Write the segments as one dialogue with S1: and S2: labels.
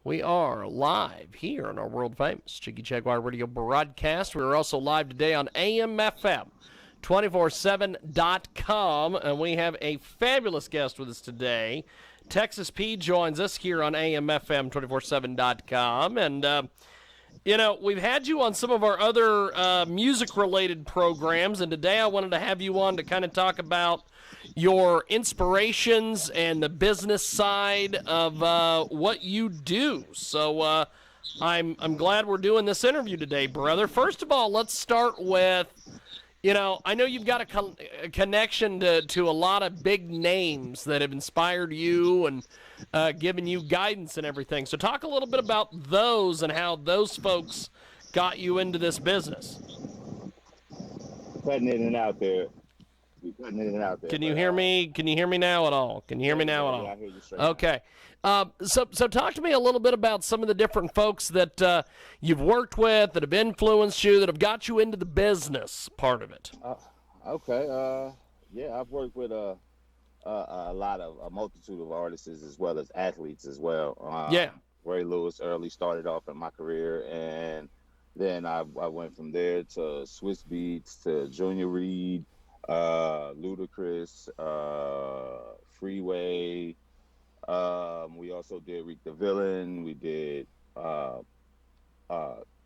S1: We are live here on our world famous KJAG radio broadcast. We are also live today on AMFM 247.com, and we have a fabulous guest with us today. Texas P joins us here on AMFM 247.com, and we've had you on some of our other music-related programs, and today I wanted to have you on to kind of talk about your inspirations and the business side of what you do. So I'm glad we're doing this interview today, brother. First of all, let's start with, I know you've got a connection to a lot of big names that have inspired you and given you guidance and everything. So talk a little bit about those and how those folks got you into this business.
S2: Cutting in and out there. Cutting in and out there.
S1: Can you hear me? Can you hear me now at all? Can you hear me now at all?
S2: Yeah, I hear you straight.
S1: Okay. So talk to me a little bit about some of the different folks that you've worked with, that have influenced you, that have got you into the business part of it.
S2: Okay. Yeah, I've worked with a multitude of artists as well as athletes as well.
S1: Yeah.
S2: Ray Lewis early started off in my career, and then I went from there to Swiss Beats, to Junior Reed, Ludacris, Freeway. We also did Reek the Villain. We did shout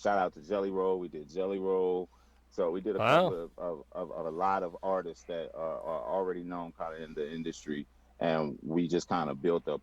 S2: out to Jelly Roll. We did Jelly Roll. So we did a couple of a lot of artists that are already known kind of in the industry, and we just kind of built a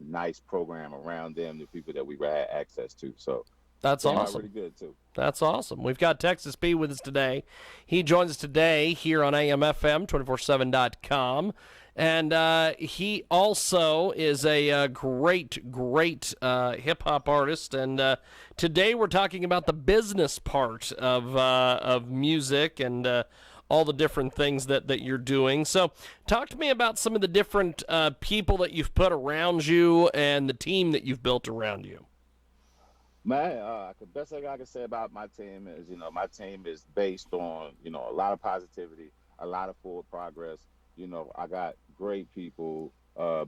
S2: nice program around them, the people that we had access to. So
S1: that's awesome.
S2: Really good too.
S1: That's awesome. We've got Texas P with us today. He joins us today here on AMFM 247.com. And he also is a great hip-hop artist. And today we're talking about the business part of music and all the different things that you're doing. So talk to me about some of the different people that you've put around you and the team that you've built around you.
S2: Man, the best thing I can say about my team is, my team is based on, a lot of positivity, a lot of forward progress. I got great people,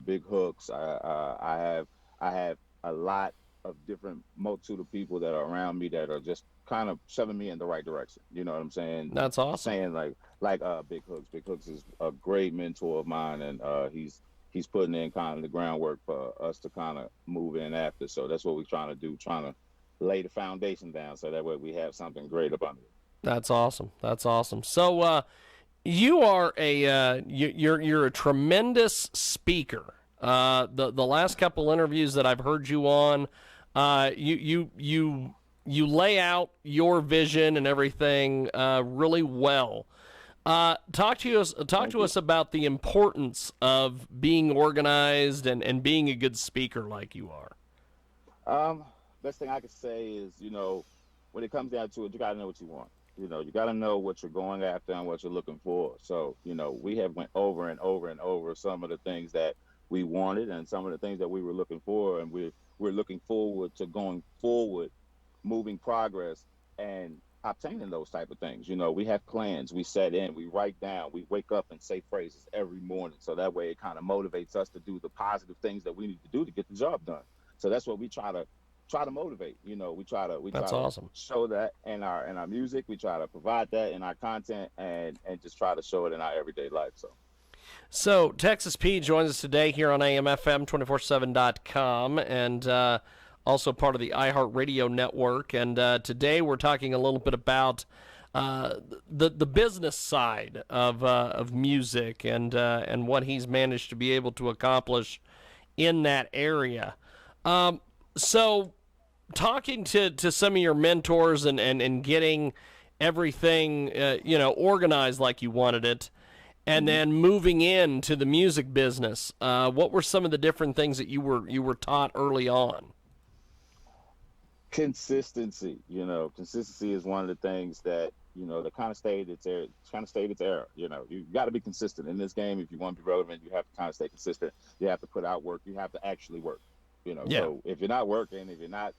S2: big hooks. I have a lot of different multitude of people that are around me that are just kind of shoving me in the right direction. You know what I'm saying?
S1: That's awesome.
S2: Saying like Big Hooks. Big Hooks is a great mentor of mine, and he's putting in kind of the groundwork for us to kind of move in after. So that's what we're trying to do, trying to lay the foundation down so that way we have something great up under it.
S1: That's awesome. That's awesome. So you are you're a tremendous speaker. The last couple interviews that I've heard you on, you lay out your vision and everything really well. Talk to us about the importance of being organized and being a good speaker like you are.
S2: Best thing I could say is, when it comes down to it, you got to know what you want. You got to know what you're going after and what you're looking for. So, we have went over and over and over some of the things that we wanted and some of the things that we were looking for, and we're looking forward to going forward, moving progress, and obtaining those type of things. We have plans, we set in, we write down, we wake up and say phrases every morning. So that way it kind of motivates us to do the positive things that we need to do to get the job done. So that's what we try to motivate. We try
S1: That's
S2: to
S1: awesome.
S2: Show that in our music. We try to provide that in our content, and just try to show it in our everyday life.
S1: So Texas P joins us today here on AMFM 247.com, and also part of the iHeartRadio network. And today we're talking a little bit about the business side of music and what he's managed to be able to accomplish in that area. So talking to some of your mentors and getting everything organized like you wanted it, and then moving into the music business, what were some of the different things that you were taught early on?
S2: Consistency. Consistency is one of the things that that kind of stayed its era. You got to be consistent in this game. If you want to be relevant, you have to kind of stay consistent. You have to put out work. You have to actually work. Yeah. So if you're not working, if you're not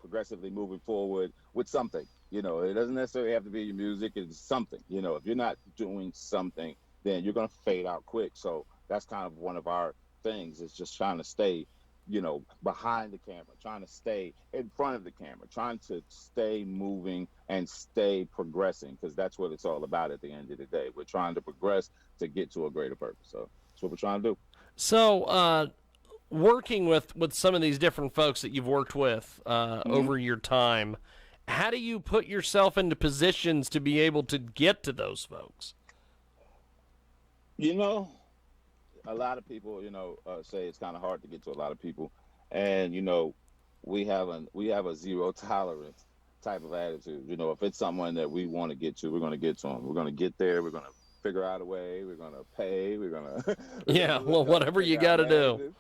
S2: progressively moving forward with something, it doesn't necessarily have to be your music. It's something. If you're not doing something, then you're going to fade out quick. So that's kind of one of our things, is just trying to stay behind the camera, trying to stay in front of the camera, trying to stay moving and stay progressing, because that's what it's all about at the end of the day. We're trying to progress to get to a greater purpose. So that's what we're trying to do.
S1: So, working with some of these different folks that you've worked with
S2: Hmm.
S1: over your time, how do you put yourself into positions to be able to get to those folks?
S2: You know, a lot of people, say it's kind of hard to get to a lot of people, and we have a zero tolerance type of attitude. If it's someone that we want to get to, we're going to get to them. We're going to get there. We're going to figure out a way. We're going to pay. We're going to we're going to
S1: Yeah,
S2: do
S1: well, whatever you
S2: figure out
S1: got to do.
S2: narratives.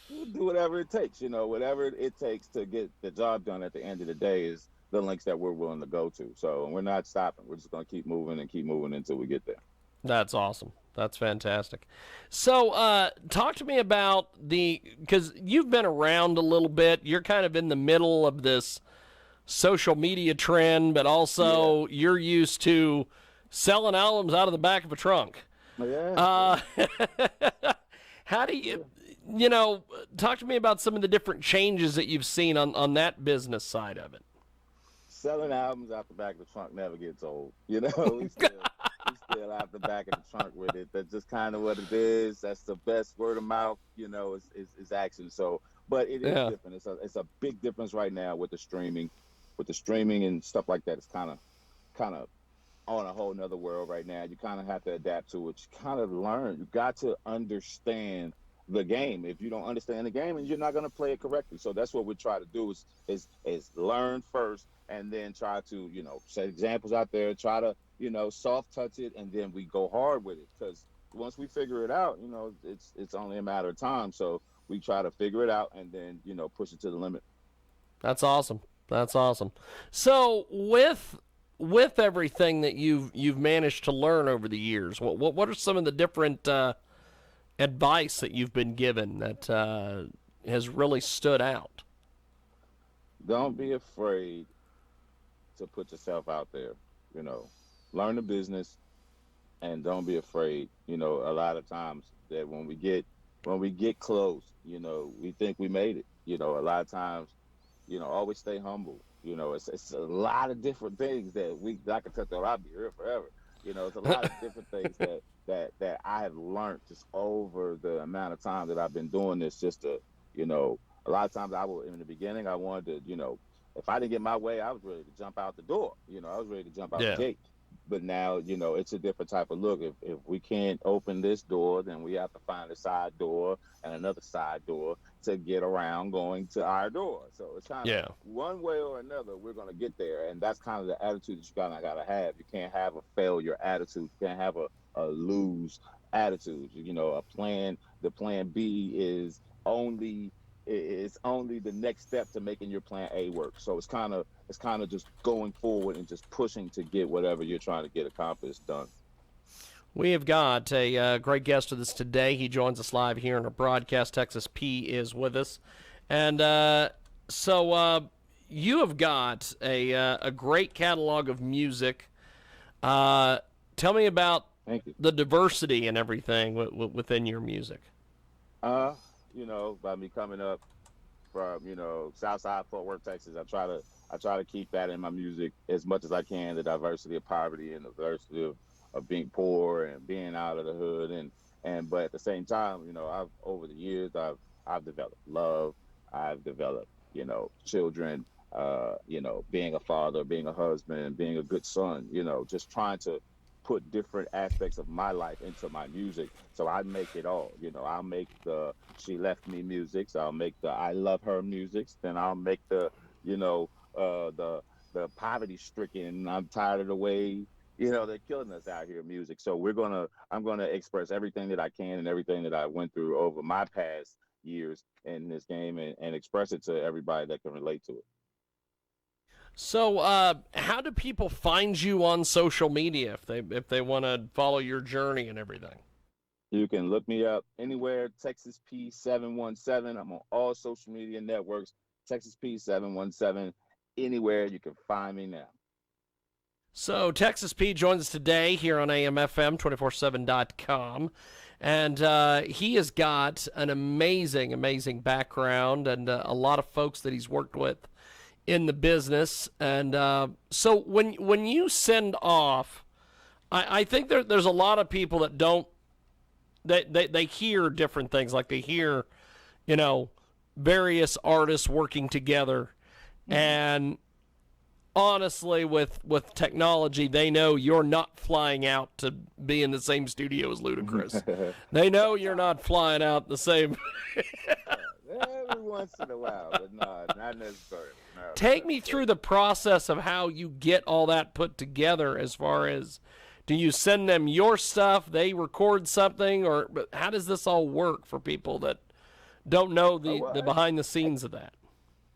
S2: We'll do whatever it takes. Whatever it takes to get the job done. At the end of the day, is the lengths that we're willing to go to. So we're not stopping. We're just going to keep moving and keep moving until we get there.
S1: That's awesome. That's fantastic. So, talk to me about because you've been around a little bit. You're kind of in the middle of this social media trend, but
S2: Yeah.
S1: also you're used to selling albums out of the back of a trunk.
S2: Yeah.
S1: Uh,
S2: Yeah.
S1: how do talk to me about some of the different changes that you've seen on that business side of it?
S2: Selling albums out the back of the trunk never gets old. We still out the back of the trunk with it. That's just kind of what it is. That's the best word of mouth. Is action. So, but it is
S1: Yeah.
S2: different. It's a big difference right now with the streaming and stuff like that. It's kind of on a whole nother world right now. You kind of have to adapt to it. You kind of learn. You got to understand the game. If you don't understand the game, and you're not going to play it correctly. So that's what we try to do is learn first, and then try to set examples out there. Try to soft touch it, and then we go hard with it. Because once we figure it out, it's only a matter of time. So we try to figure it out, and then push it to the limit.
S1: That's awesome. That's awesome. So with everything that you've managed to learn over the years, what are some of the different advice that you've been given that has really stood out?
S2: Don't be afraid to put yourself out there. You know, learn the business, and don't be afraid. A lot of times that when we get close, we think we made it. A lot of times, always stay humble. It's a lot of different things that I can tell you. I'll be here forever. It's a lot of different things that I have learned just over the amount of time that I've been doing this. Just to, a lot of times in the beginning, I wanted to, if I didn't get my way, I was ready to jump out the door. I was ready to jump out the
S1: Yeah.
S2: gate. But now, it's a different type of look. If we can't open this door, then we have to find a side door and another side door to get around going to our door. So it's kind of
S1: Yeah.
S2: one way or another, we're going to get there. And that's kind of the attitude that you gotta have. You can't have a failure attitude. You can't have a lose attitude. The plan B is only the next step to making your plan A work. So it's kind of just going forward and just pushing to get whatever you're trying to get accomplished done.
S1: We have got a great guest with us today. He joins us live here in our broadcast. Texas P is with us, and so you have got a great catalog of music. Tell me about
S2: Thank you.
S1: the diversity and everything within your music.
S2: Uh, by me coming up from Southside Fort Worth, Texas, I try to keep that in my music as much as I can. The diversity of poverty and the diversity of being poor and being out of the hood, and but at the same time, I've over the years I've developed love. I've developed children. Being a father, being a husband, being a good son. Just trying to put different aspects of my life into my music. So I make it all. I'll make the "She Left Me" music. So I'll make the "I Love Her" music. Then I'll make the you know the poverty stricken. I'm tired of the way they're killing us out here music. So I'm gonna express everything that I can and everything that I went through over my past years in this game, and express it to everybody that can relate to it.
S1: So, how do people find you on social media if they want to follow your journey and everything?
S2: You can look me up anywhere, Texas P717. I'm on all social media networks, Texas P717. Anywhere you can find me now.
S1: So, Texas P joins us today here on AMFM247.com. And he has got an amazing, amazing background and a lot of folks that he's worked with in the business. And so when you send off, I think there's a lot of people that don't, they hear different things. Like they hear, various artists working together. And honestly, with technology, they know you're not flying out to be in the same studio as Ludacris. They know you're not flying out the same.
S2: Every once in a while, but no, not necessarily. No,
S1: Take me through the process of how you get all that put together. As far as, do you send them your stuff, they record something, or how does this all work for people that don't know the behind the scenes of that?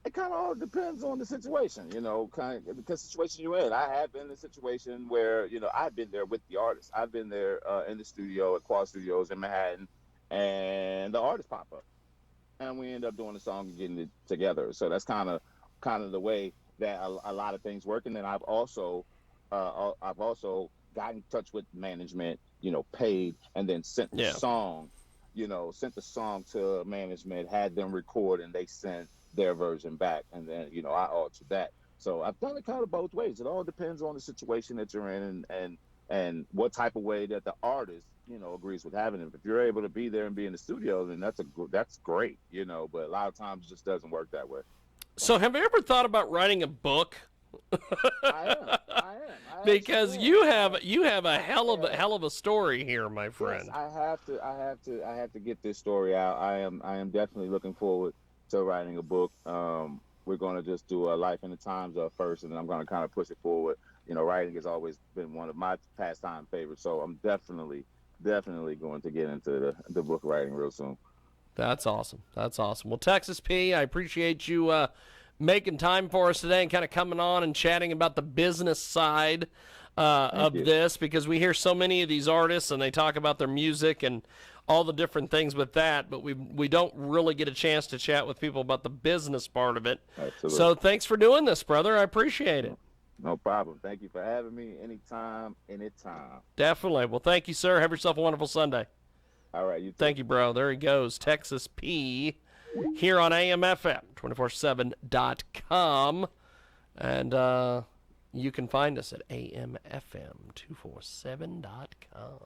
S2: It kind of all depends on the situation, kind of the situation you're in. I have been in a situation where, I've been there with the artist. I've been there in the studio at Quad Studios in Manhattan, and the artist pop up, and we end up doing the song and getting it together. So that's kind of the way that a lot of things work. And then I've also got in touch with management, paid, and then sent the song, to management, had them record, and they sent their version back, and then I altered that. So I've done it kind of both ways. It all depends on the situation that you're in and what type of way that the artist agrees with having it. If you're able to be there and be in the studio, then that's great, but a lot of times it just doesn't work that way.
S1: So have you ever thought about writing a book?
S2: I am.
S1: Because you have a hell of a story here, my friend.
S2: Yes, I have to get this story out. I am definitely looking forward to writing a book. We're going to just do a Life in the Times first, and then I'm going to kind of push it forward. Writing has always been one of my pastime favorites, so I'm definitely going to get into the book writing real soon. That's
S1: awesome. Well, Texas P, I appreciate you making time for us today and kind of coming on and chatting about the business side of this, because we hear so many of these artists and they talk about their music and all the different things with that, but we don't really get a chance to chat with people about the business part of it.
S2: Absolutely.
S1: So thanks for doing this, brother. I appreciate it.
S2: No problem. Thank you for having me. Anytime.
S1: Definitely. Well, thank you, sir. Have yourself a wonderful Sunday.
S2: All right. You too.
S1: Thank you, bro. There he goes. Texas P here on AMFM 247.com. And you can find us at AMFM247.com.